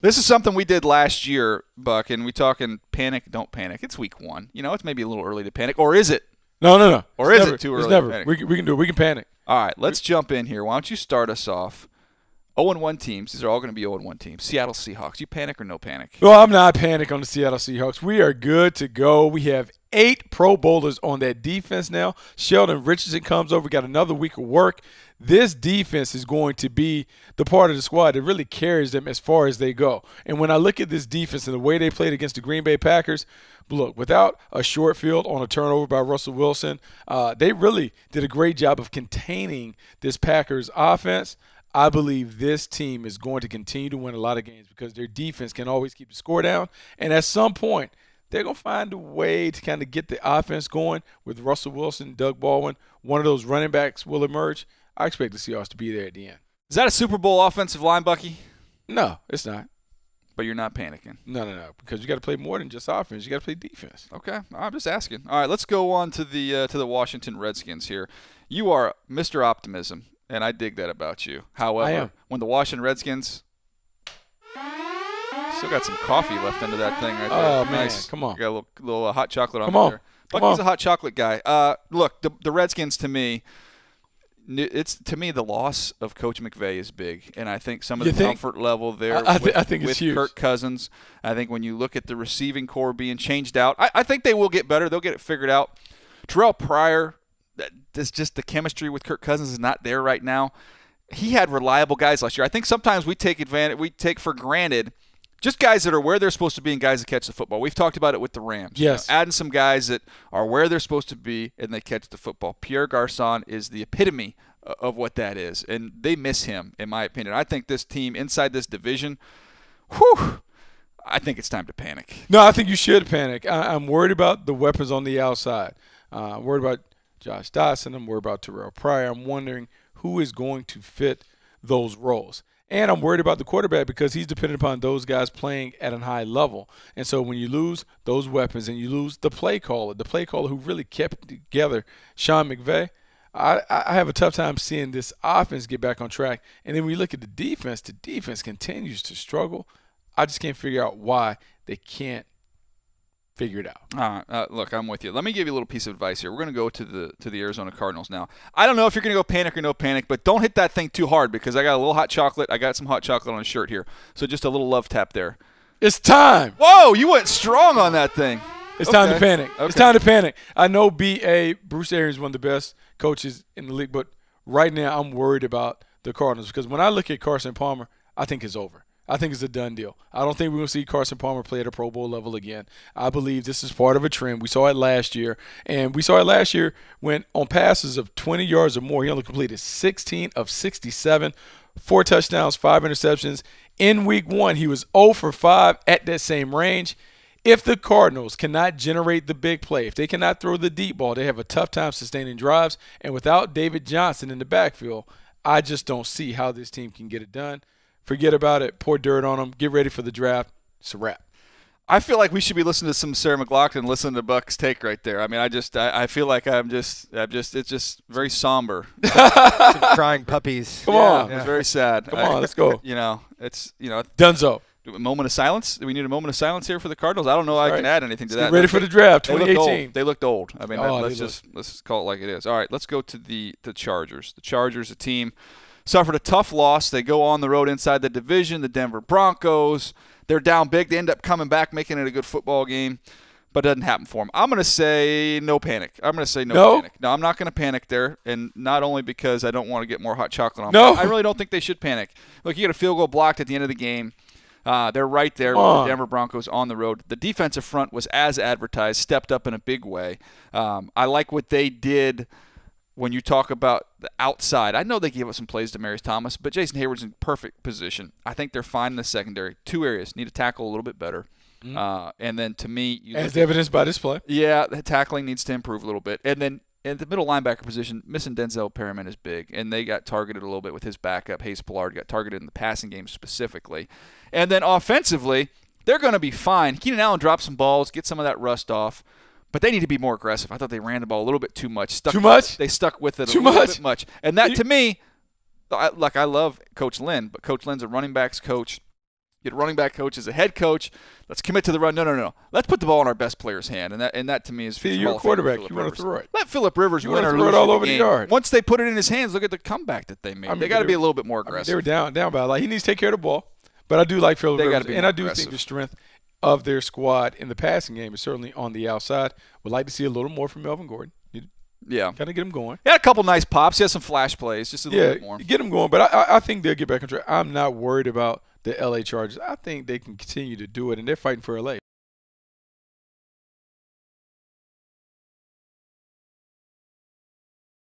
This is something we did last year, Buck, and we talking panic, don't panic. It's week 1. It's maybe a little early to panic. Or is it? No. Or is it too early to panic? We can do it. We can panic. All right, let's jump in here. Why don't you start us off? 0-1 teams. These are all going to be 0-1 teams. Seattle Seahawks. You panic or no panic? Well, I'm not panic on the Seattle Seahawks. We are good to go. We have 8 Pro Bowlers on that defense now. Sheldon Richardson comes over. We got another week of work. This defense is going to be the part of the squad that really carries them as far as they go. And when I look at this defense and the way they played against the Green Bay Packers, look, without a short field on a turnover by Russell Wilson, they really did a great job of containing this Packers offense. I believe this team is going to continue to win a lot of games because their defense can always keep the score down. And at some point, they're going to find a way to kind of get the offense going with Russell Wilson, Doug Baldwin. One of those running backs will emerge. I expect the Seahawks to be there at the end. Is that a Super Bowl offensive line, Bucky? No, it's not. But you're not panicking. No, because you got to play more than just offense. You got to play defense. Okay, I'm just asking. All right, let's go on to the Washington Redskins here. You are Mr. Optimism, and I dig that about you. However, when the Washington Redskins still got some coffee left under that thing right there. Oh, nice. Man, come on. You got a little hot chocolate on there. Come Bucky's on. a hot chocolate guy. Look, the Redskins to me. The loss of Coach McVay is big, and I think some of the comfort level there I think it's with huge. Kirk Cousins. I think when you look at the receiving core being changed out, I think they will get better. They'll get it figured out. Terrell Pryor, just the chemistry with Kirk Cousins is not there right now. He had reliable guys last year. I think sometimes we take for granted just guys that are where they're supposed to be and guys that catch the football. We've talked about it with the Rams. Yes. Adding some guys that are where they're supposed to be and they catch the football. Pierre Garçon is the epitome of what that is, and they miss him, in my opinion. I think this team inside this division, I think it's time to panic. No, I think you should panic. I'm worried about the weapons on the outside. I'm worried about Josh Dotson. I'm worried about Terrell Pryor. I'm wondering who is going to fit those roles. And I'm worried about the quarterback because he's dependent upon those guys playing at a high level. And so when you lose those weapons and you lose the play caller who really kept together Sean McVay, I have a tough time seeing this offense get back on track. And then when you look at the defense continues to struggle. I just can't figure out why they can't figure it out. Look, I'm with you. Let me give you a little piece of advice here. We're going to go to the Arizona Cardinals now. I don't know if you're going to go panic or no panic, but don't hit that thing too hard because I got a little hot chocolate. I got some hot chocolate on a shirt here. So just a little love tap there. It's time. Whoa, you went strong on that thing. It's time to panic. Okay. It's time to panic. I know B.A. Bruce Arians is one of the best coaches in the league, but right now I'm worried about the Cardinals because when I look at Carson Palmer, I think it's over. I think it's a done deal. I don't think we're going to see Carson Palmer play at a Pro Bowl level again. I believe this is part of a trend. We saw it last year, and we saw it last year when on passes of 20 yards or more, he only completed 16 of 67, 4 touchdowns, 5 interceptions. In week 1, he was 0 for 5 at that same range. If the Cardinals cannot generate the big play, if they cannot throw the deep ball, they have a tough time sustaining drives. And without David Johnson in the backfield, I just don't see how this team can get it done. Forget about it. Pour dirt on them. Get ready for the draft. It's a wrap. I feel like we should be listening to some Sarah McLachlan, listening to Buck's take right there. I mean, I feel like it's just very somber. Some crying puppies. Come on. It's very sad. Come on, let's go. Dunzo. A moment of silence? Do we need a moment of silence here for the Cardinals? I don't know. I can add anything to that. Get ready for the draft, 2018. They looked old. I mean, let's just call it like it is. All right, let's go to the Chargers. The Chargers, a team, suffered a tough loss. They go on the road inside the division, the Denver Broncos. They're down big. They end up coming back, making it a good football game, but it doesn't happen for them. I'm going to say no panic. I'm going to say no panic. No, I'm not going to panic there, and not only because I don't want to get more hot chocolate on them. I really don't think they should panic. Look, you get a field goal blocked at the end of the game. They're right there with the Denver Broncos on the road. The defensive front was as advertised, stepped up in a big way. I like what they did when you talk about the outside. I know they gave up some plays to Marius Thomas, but Jason Hayward's in perfect position. I think they're fine in the secondary. 2 areas. Need to tackle a little bit better. And then to me, as evidenced by this play. Yeah, the tackling needs to improve a little bit. And then in the middle linebacker position, missing Denzel Perryman is big, and they got targeted a little bit with his backup. Hayes Pollard got targeted in the passing game specifically. And then offensively, they're going to be fine. Keenan Allen dropped some balls, get some of that rust off, but they need to be more aggressive. I thought they ran the ball a little bit too much. They stuck with it a little bit much. And that, to me, I love Coach Lynn, but Coach Lynn's a running backs coach. You had a running back coach as a head coach. Let's commit to the run. No. Let's put the ball in our best player's hand, and that to me is. See, you're a quarterback. You want to throw it. Let Phillip Rivers win or lose it all over the yard. Once they put it in his hands, look at the comeback that they made. They got to be a little bit more aggressive. They were down by a lot. He needs to take care of the ball, but I do like Phillip Rivers, and I do think the strength of their squad in the passing game is certainly on the outside. Would like to see a little more from Melvin Gordon. Yeah. Got to get him going. He had a couple nice pops. He had some flash plays, just a little bit more. Get him going. But I think they'll get back on track. I'm not worried about the L.A. Chargers. I think they can continue to do it, and they're fighting for L.A.